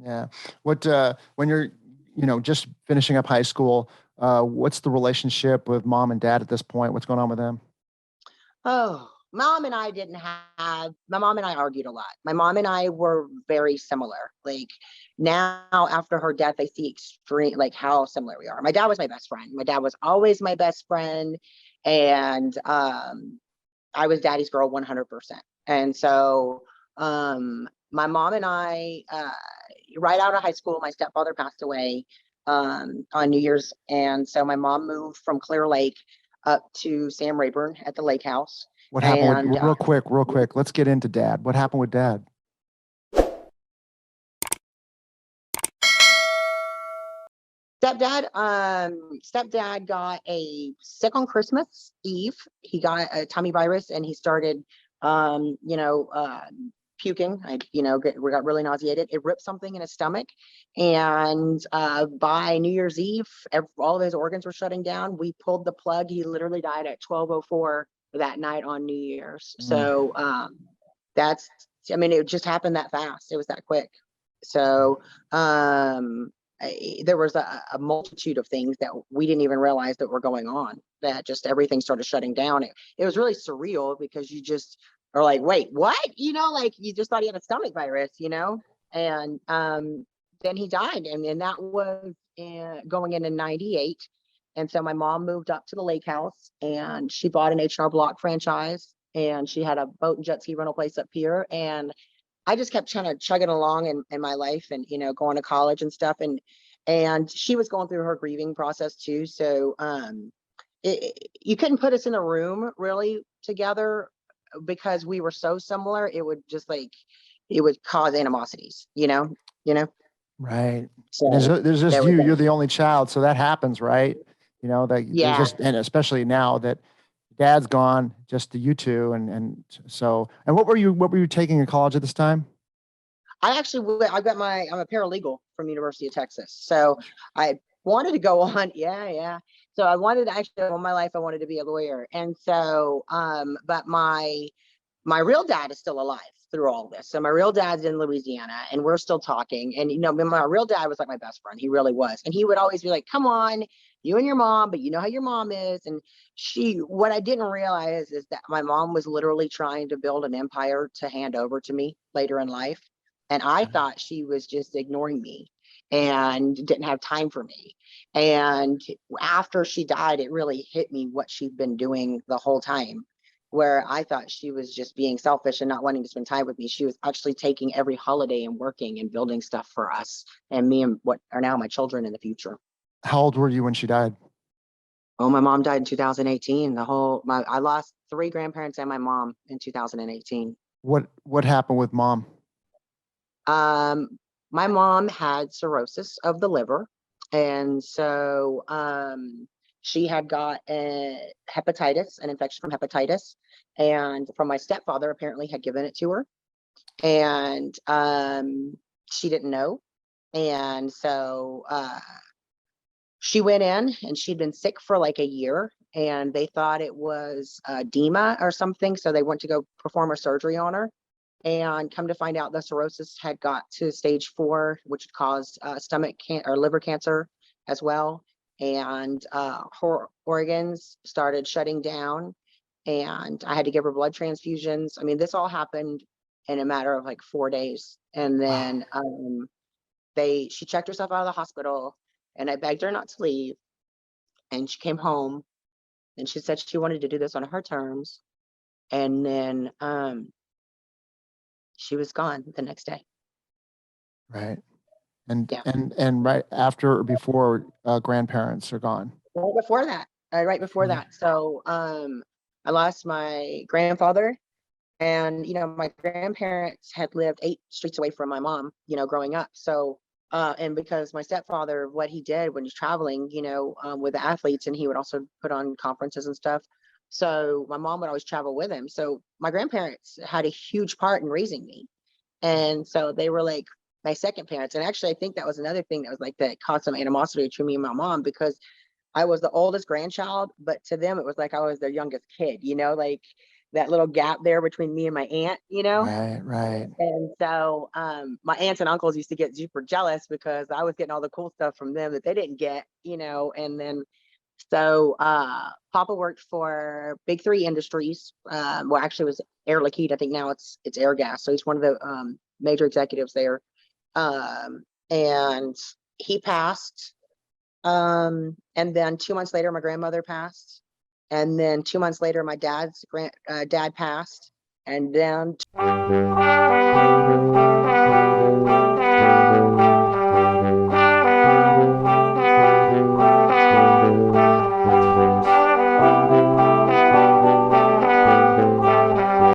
Yeah. What when you're, just finishing up high school, what's the relationship with mom and dad at this point? What's going on with them? Oh, mom and I didn't have, my mom and I argued a lot. My mom and I were very similar. Like now after her death, I see extreme, like how similar we are. My dad was my best friend. My dad was always my best friend. And I was daddy's girl 100%. And so my mom and I, right out of high school, my stepfather passed away on New Year's. And so my mom moved from Clear Lake up to Sam Rayburn at the lake house. What happened with And real quick, let's get into dad. What happened with dad? stepdad got a sick on Christmas Eve. He got a tummy virus and he started um, you know, uh, puking. We got really nauseated. It ripped something in his stomach. And by New Year's Eve, all of his organs were shutting down. We pulled the plug. He literally died at 12:04 that night on New Year's. Mm. So that's, I mean, it just happened that fast. It was that quick. So there was a multitude of things that we didn't even realize that were going on, that just everything started shutting down. It was really surreal because you just are like, wait, what? Like you just thought he had a stomach virus, and then he died. And that was going into 98. And so my mom moved up to the lake house and she bought an H&R Block franchise and she had a boat and jet ski rental place up here. And I just kept trying to chugging along in my life and, going to college and stuff. And she was going through her grieving process too. So you couldn't put us in a room really together because we were so similar. It would just it would cause animosities, Right. And So there's just there we you. You're go. the only child, so that happens, right? That there's Yeah. just, and especially now that dad's gone, just to you two, and what were you taking in college at this time? I'm a paralegal from University of Texas. So I wanted to go on. Yeah, yeah. So I wanted to actually, all my life, I wanted to be a lawyer. And so, but my real dad is still alive through all this. So my real dad's in Louisiana and we're still talking. And my real dad was like my best friend. He really was. And he would always be like, come on, you and your mom, but you know how your mom is. And what I didn't realize is that my mom was literally trying to build an empire to hand over to me later in life. And I thought she was just ignoring me and didn't have time for me. And after she died, it really hit me what she'd been doing the whole time, where I thought she was just being selfish and not wanting to spend time with me. She was actually taking every holiday and working and building stuff for us and me and what are now my children in the future. How old were you when she died? Oh, my mom died in 2018. I lost three grandparents and my mom in 2018. What happened with mom? My mom had cirrhosis of the liver. And so she had got a hepatitis, an infection from hepatitis. And from my stepfather, apparently had given it to her. And she didn't know. And so she went in and she'd been sick for like a year and they thought it was edema or something. So they went to go perform a surgery on her. And come to find out, the cirrhosis had got to stage 4, which caused stomach or liver cancer as well. And her organs started shutting down. And I had to give her blood transfusions. I mean, this all happened in a matter of like 4 days. And Wow. then she checked herself out of the hospital, and I begged her not to leave. And she came home, and she said she wanted to do this on her terms. And then she was gone the next day. Right. And Yeah. and right after or before grandparents are gone. Right before that. Right before Mhm. that. So I lost my grandfather, and my grandparents had lived 8 streets away from my mom, growing up. So and because my stepfather, what he did when he's traveling, with the athletes, and he would also put on conferences and stuff. So my mom would always travel with him. So my grandparents had a huge part in raising me. And so they were like my second parents. And actually, I think that was another thing that was like that caused some animosity between me and my mom, because I was the oldest grandchild, but to them, it was like I was their youngest kid, like that little gap there between me and my aunt, you know? Right, right. And so my aunts and uncles used to get super jealous because I was getting all the cool stuff from them that they didn't get, you know. And then so Papa worked for Big Three Industries. Well, actually, it was Air Liquide. I think now it's Air Gas. So he's one of the major executives there. And he passed. And then 2 months later, my grandmother passed. And then 2 months later, my dad passed. And then